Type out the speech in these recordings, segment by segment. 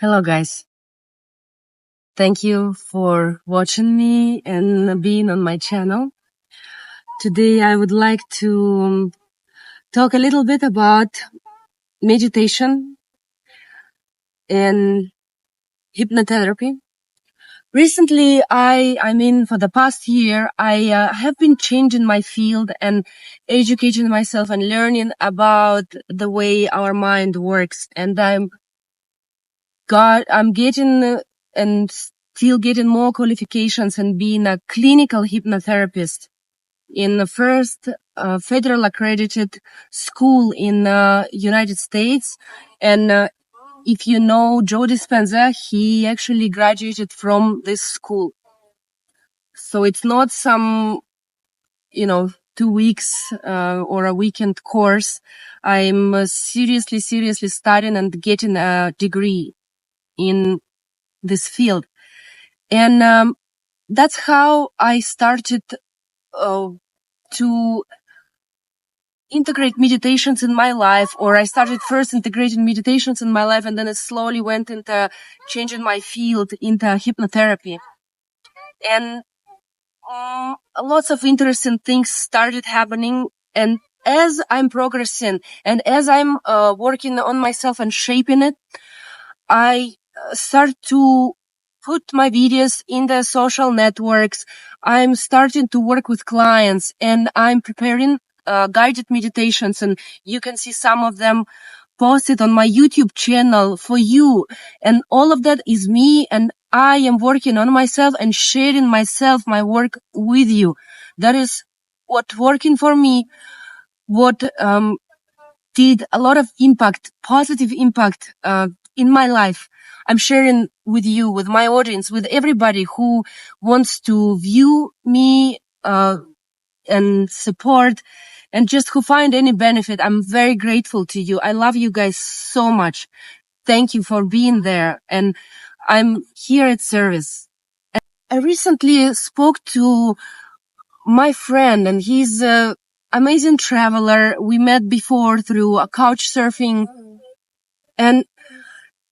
Hello guys. Thank you for watching me and being on my channel. Today I would like to talk a little bit about meditation and hypnotherapy. Recently, for the past year, I have been changing my field and educating myself and learning about the way our mind works. And I'm getting and still getting more qualifications and being a clinical hypnotherapist in the first federal accredited school in United States. And if you know Joe Dispenza, he actually graduated from this school. So it's not some, 2 weeks or a weekend course. I'm seriously studying and getting a degree in this field. And that's how I started to integrate meditations in my life, or I started first integrating meditations in my life, and then it slowly went into changing my field into hypnotherapy. And lots of interesting things started happening. And as I'm progressing and as I'm working on myself and shaping it, I start to put my videos in the social networks. I'm starting to work with clients, and I'm preparing guided meditations, and you can see some of them posted on my YouTube channel for you. And all of that is me, and I am working on myself and sharing my work with you. That is what working for me, what did a lot of impact, positive impact in my life. I'm sharing with you, with my audience, with everybody who wants to view me and support, and just who find any benefit. I'm very grateful to you. I love you guys so much. Thank you for being there. And I'm here at service. I recently spoke to my friend, and he's an amazing traveler. We met before through a couch surfing, and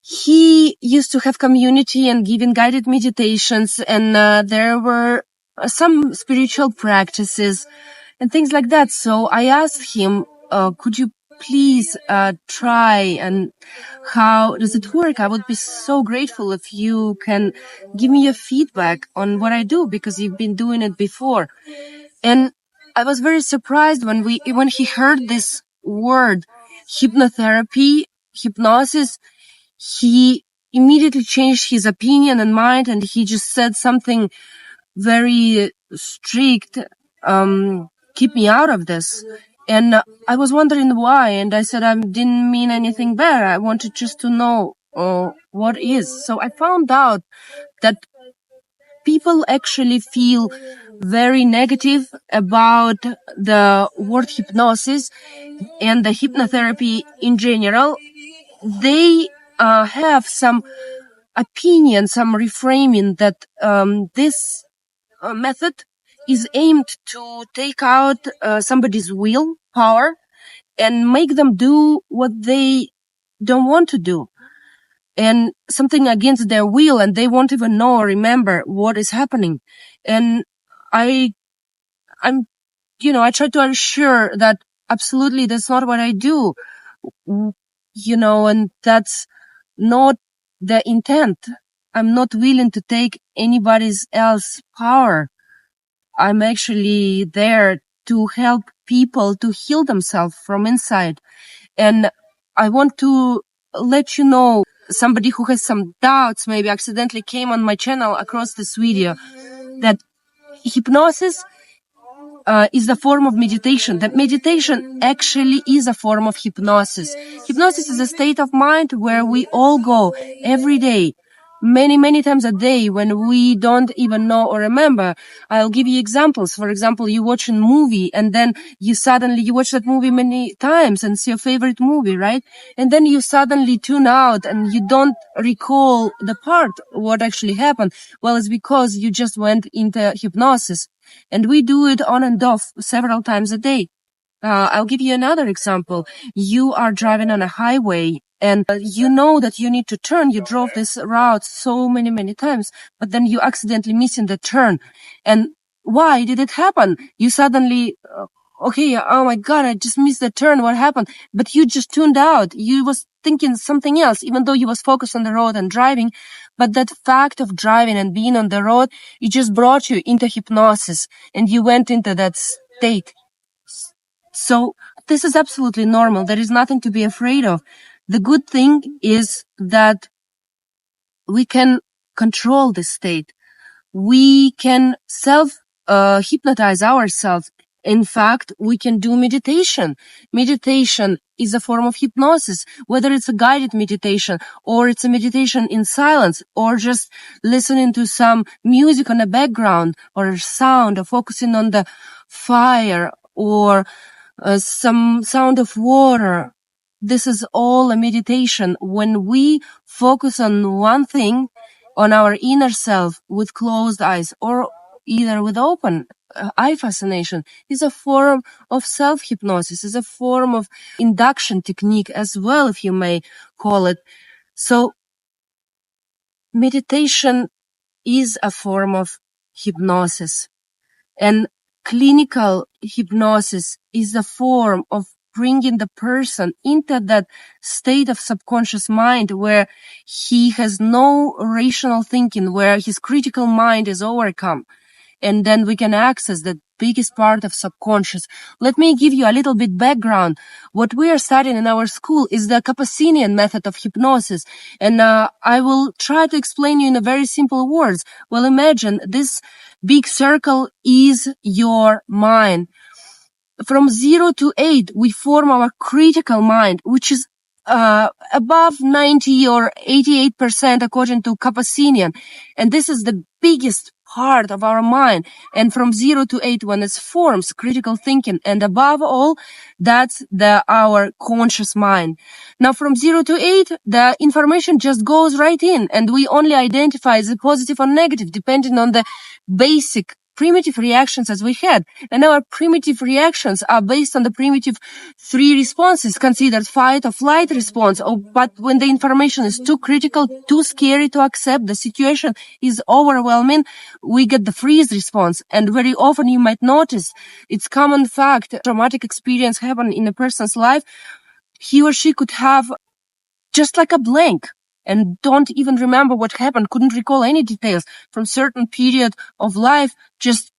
he used to have community and giving guided meditations, and there were some spiritual practices and things like that. So I asked him, could you please try, and how does it work? I would be so grateful if you can give me your feedback on what I do, because you've been doing it before. And I was very surprised when he heard this word, hypnotherapy, hypnosis. He immediately changed his opinion and mind, and he just said something very strict, keep me out of this. And I was wondering why, and I said I didn't mean anything bad. I wanted just to know what is. So I found out that people actually feel very negative about the word hypnosis and the hypnotherapy in general. They have some opinion, some reframing that this method is aimed to take out somebody's will power and make them do what they don't want to do, and something against their will, and they won't even know or remember what is happening. And I try to assure that absolutely that's not what I do, and that's not the intent. I'm not willing to take anybody's else power. I'm actually there to help people to heal themselves from inside. And I want to let you know, somebody who has some doubts, maybe accidentally came on my channel across this video, that hypnosis is a form of meditation. That meditation actually is a form of hypnosis. Hypnosis is a state of mind where we all go every day, many times a day, when we don't even know or remember. I'll give you examples. For example, you watch a movie, and then you watch that movie many times, and it's your favorite movie, right? And then you suddenly tune out and you don't recall the part, what actually happened. Well, it's because you just went into hypnosis. And we do it on and off several times a day. I'll give you another example. You are driving on a highway and you know that you need to turn. You drove this route so many times, but then you accidentally missing the turn. And why did it happen? You suddenly, okay, oh my God, I just missed the turn. What happened? But you just tuned out. You was thinking something else, even though you was focused on the road and driving. But that fact of driving and being on the road, it just brought you into hypnosis, and you went into that state. So this is absolutely normal. There is nothing to be afraid of. The good thing is that we can control this state. We can hypnotize ourselves. In fact, we can do meditation. Meditation is a form of hypnosis, whether it's a guided meditation or it's a meditation in silence or just listening to some music on the background or sound or focusing on the fire or some sound of water. This is all a meditation. When we focus on one thing, on our inner self with closed eyes or either with open eye fascination, is a form of self-hypnosis, is a form of induction technique as well, if you may call it. So meditation is a form of hypnosis, and clinical hypnosis is a form of bringing the person into that state of subconscious mind where he has no rational thinking, where his critical mind is overcome. And then we can access the biggest part of subconscious. Let me give you a little bit background. What we are studying in our school is the Kapassinian method of hypnosis. And I will try to explain you in a very simple words. Well, imagine this big circle is your mind. From 0 to 8, we form our critical mind, which is above 90 or 88% according to Kapassinian. And this is the biggest part of our mind. And from 0 to 8, when it forms critical thinking, and above all, that's our conscious mind. Now, from 0 to 8, the information just goes right in, and we only identify the positive or negative, depending on the basic primitive reactions as we had. And our primitive reactions are based on the primitive 3 responses considered fight or flight response. But when the information is too critical, too scary to accept, the situation is overwhelming, we get the freeze response. And very often you might notice, it's common fact, traumatic experience happen in a person's life, he or she could have just like a blank and don't even remember what happened, couldn't recall any details from certain period of life. Just,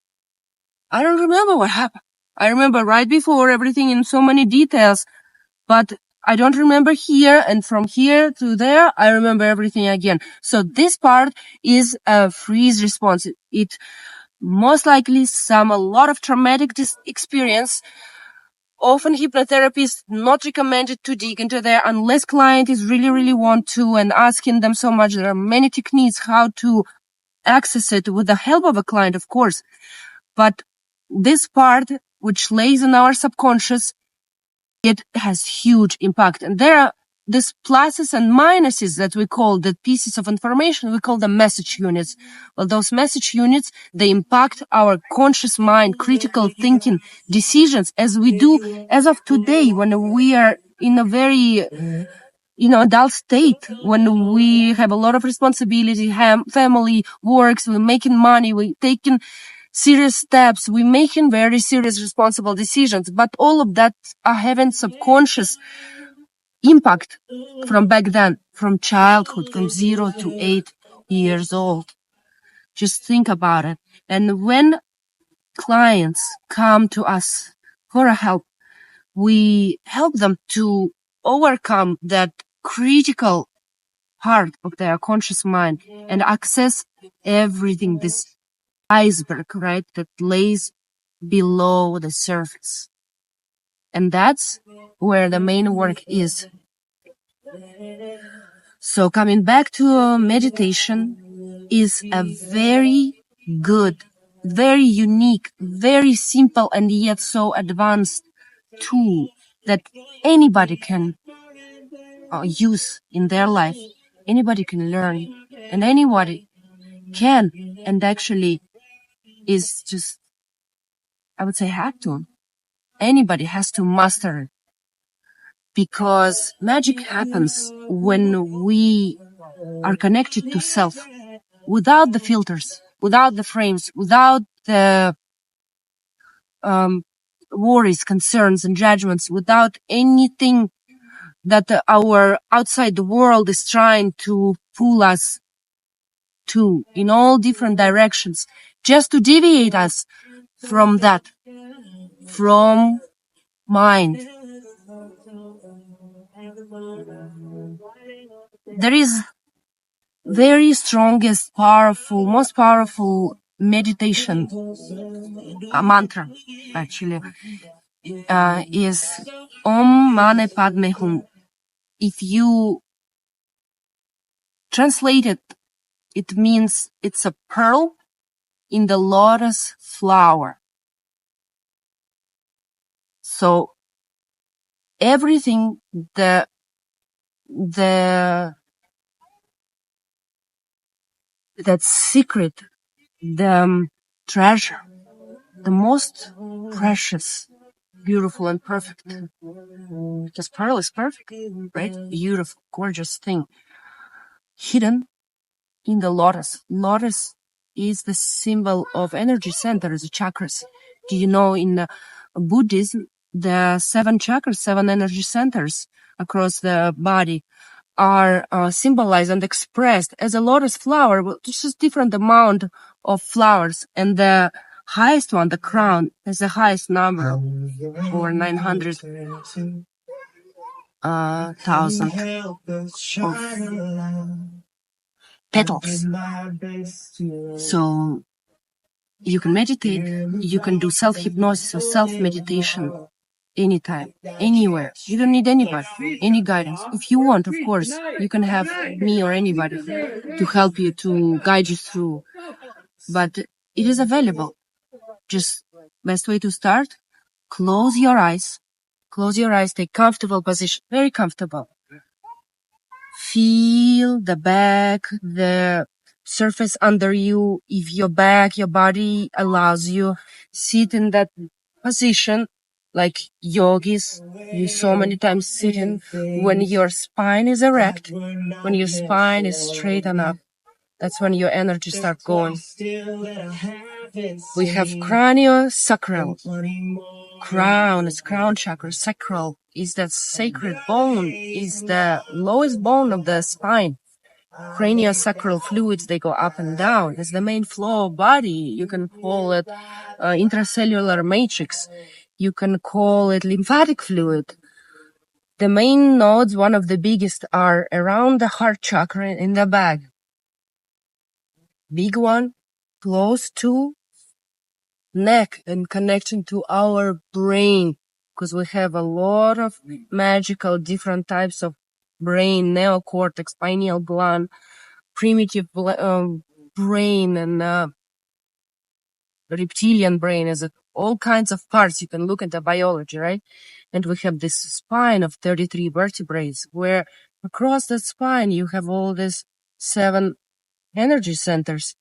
I don't remember what happened. I remember right before everything in so many details, but I don't remember here, and from here to there, I remember everything again. So this part is a freeze response. It most likely a lot of traumatic experience. Often hypnotherapy is not recommended to dig into there unless client is really want to and asking them so much. There are many techniques how to access it with the help of a client, of course. But this part, which lays in our subconscious, it has huge impact. And there are these pluses and minuses that we call the pieces of information, we call them message units. Well, those message units, they impact our conscious mind, critical thinking, decisions as we do as of today when we are in a very, adult state, when we have a lot of responsibility, family, works, we're making money, we're taking serious steps, we're making very serious, responsible decisions. But all of that are having subconscious impact from back then, from childhood, from 0 to 8 years old. Just think about it. And when clients come to us for a help, we help them to overcome that critical part of their conscious mind and access everything, this iceberg, right, that lays below the surface. And that's where the main work is. So coming back to meditation is a very good, very unique, very simple, and yet so advanced tool that anybody can use in their life. Anybody can learn, and anybody can, and actually is just, I would say, had to. Anybody has to master it. because magic happens when we are connected to self, without the filters, without the frames, without the worries, concerns, and judgments, without anything that our outside the world is trying to pull us to in all different directions, just to deviate us from that, from mind. There is very strongest, powerful, most powerful meditation, a mantra, actually, is Om Mane Padme Hum. If you translate it, it means it's a pearl in the lotus flower. So everything, the that secret, the treasure, the most precious, beautiful and perfect, because pearl is perfect, right? Beautiful, gorgeous thing, hidden in the lotus. Lotus is the symbol of energy centers, chakras. Do you know in Buddhism, the 7 chakras, 7 energy centers across the body are symbolized and expressed as a lotus flower, but it's just different amount of flowers. And the highest one, the crown, has the highest number, over 900,000 of petals. So you can meditate, you can do self-hypnosis or self-meditation anytime, anywhere. You don't need anybody, any guidance. If you want, of course, you can have me or anybody to help you, to guide you through. But it is available. Just best way to start, close your eyes. Close your eyes, take comfortable position, very comfortable. Feel the back, the surface under you. If your back, your body allows you, sit in that position like yogis. You so many times sit in when your spine is erect, when your spine is straight and up. That's when your energy starts going. We have craniosacral. Crown is crown chakra. Sacral is that sacred bone, is the lowest bone of the spine. Craniosacral fluids, they go up and down. It's the main flow of body. You can call it intracellular matrix. You can call it lymphatic fluid. The main nodes, one of the biggest, are around the heart chakra in the back. Big one, close to neck and connection to our brain, because we have a lot of magical different types of brain, neocortex, pineal gland, primitive brain, and reptilian brain. Is it all kinds of parts? You can look at the biology, right? And we have this spine of 33 vertebrae, where across the spine you have all these 7 energy centers.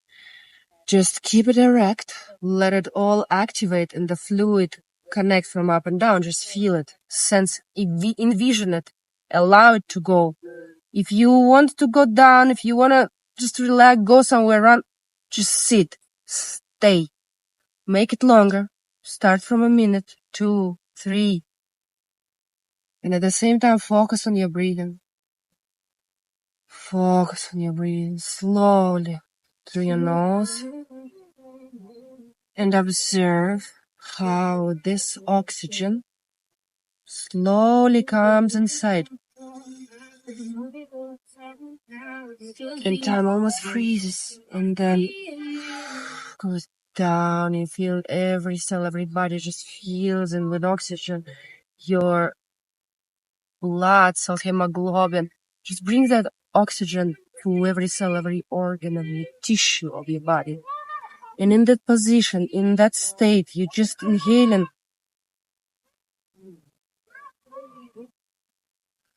Just keep it erect, let it all activate, and the fluid connect from up and down. Just feel it, sense, envision it, allow it to go. If you want to go down, if you want to just relax, go somewhere, run, just sit, stay, make it longer. Start from a minute, 2, 3. And at the same time, focus on your breathing. Focus on your breathing slowly through your nose. And observe how this oxygen slowly comes inside. And time almost freezes and then goes down. You feel every cell, every body just feels, and with oxygen, your blood cell hemoglobin just brings that oxygen to every cell, every organ, every tissue of your body. And in that position, in that state, you just inhale and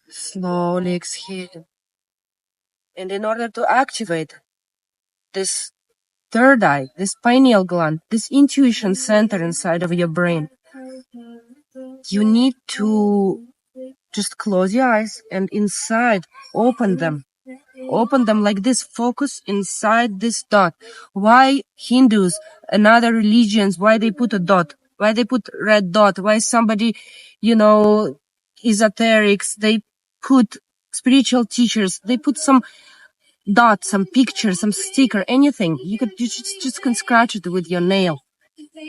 slowly exhale. And in order to activate this third eye, this pineal gland, this intuition center inside of your brain, you need to Just close your eyes and inside, open them. Open them like this. Focus inside this dot. Why Hindus and other religions, why they put a dot? Why they put red dot? Why somebody, esoterics, they put spiritual teachers, they put some dot, some picture, some sticker, anything. You just can scratch it with your nail.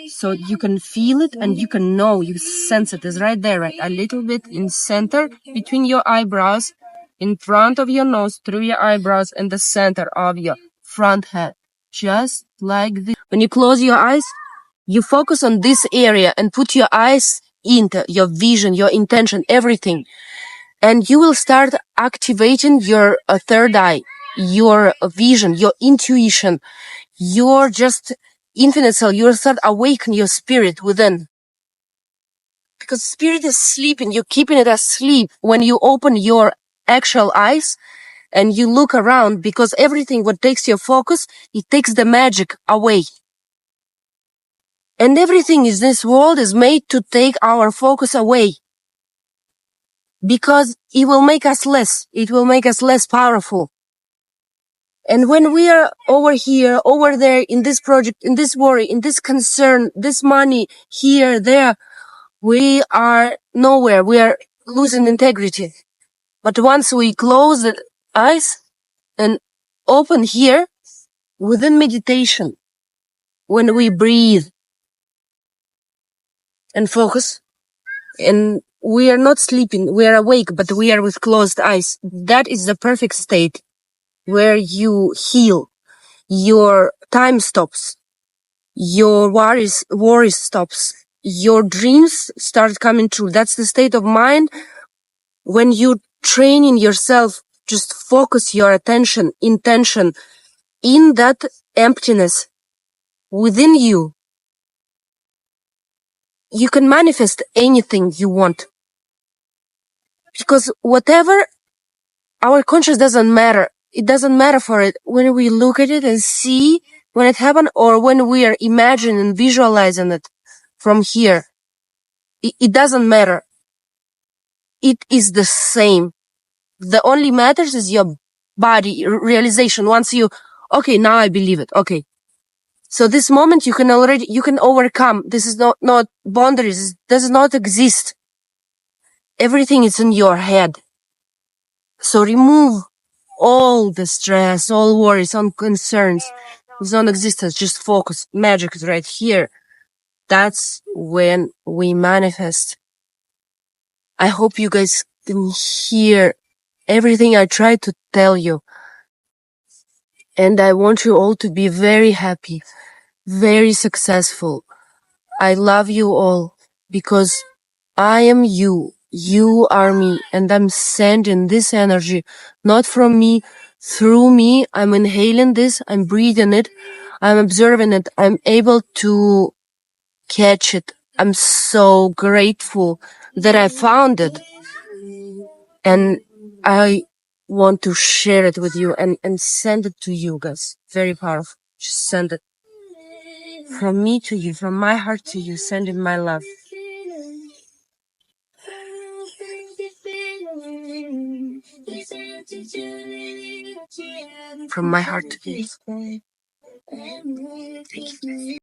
So you can feel it and you can know, you sense it. It's right there, right? A little bit in center between your eyebrows, in front of your nose, through your eyebrows, and the center of your front head. Just like this. When you close your eyes, you focus on this area and put your eyes into your vision, your intention, everything. And you will start activating your third eye, your vision, your intuition, your just infinite self. You will start awaken your spirit within. Because spirit is sleeping, you're keeping it asleep. When you open your actual eyes and you look around, because everything what takes your focus, it takes the magic away. And everything in this world is made to take our focus away. Because it will make us less. It will make us less powerful. And when we are over here, over there, in this project, in this worry, in this concern, this money, here, there, we are nowhere. We are losing integrity. But once we close the eyes and open here, within meditation, when we breathe and focus, and we are not sleeping, we are awake, but we are with closed eyes. That is the perfect state where you heal. Your time stops. Your worries stops. Your dreams start coming true. That's the state of mind when you training yourself, just focus your attention, intention in that emptiness within you. You can manifest anything you want. Because whatever our conscious doesn't matter. It doesn't matter for it when we look at it and see when it happened, or when we are imagining and visualizing it from here. It doesn't matter. It is the same. The only matters is your body realization. Once you, okay, now I believe it. Okay. So this moment you can overcome. This is not boundaries. It does not exist. Everything is in your head. So remove all the stress, all worries, all concerns. It's non-existence. Just focus. Magic is right here. That's when we manifest. I hope you guys can hear everything I tried to tell you. And I want you all to be very happy, very successful. I love you all because I am you. You are me. And I'm sending this energy, not from me, through me. I'm inhaling this. I'm breathing it. I'm observing it. I'm able to catch it. I'm so grateful that I found it. And I want to share it with you and send it to you guys. Very powerful. Just send it from me to you, from my heart to you, sending my love. From my heart to you.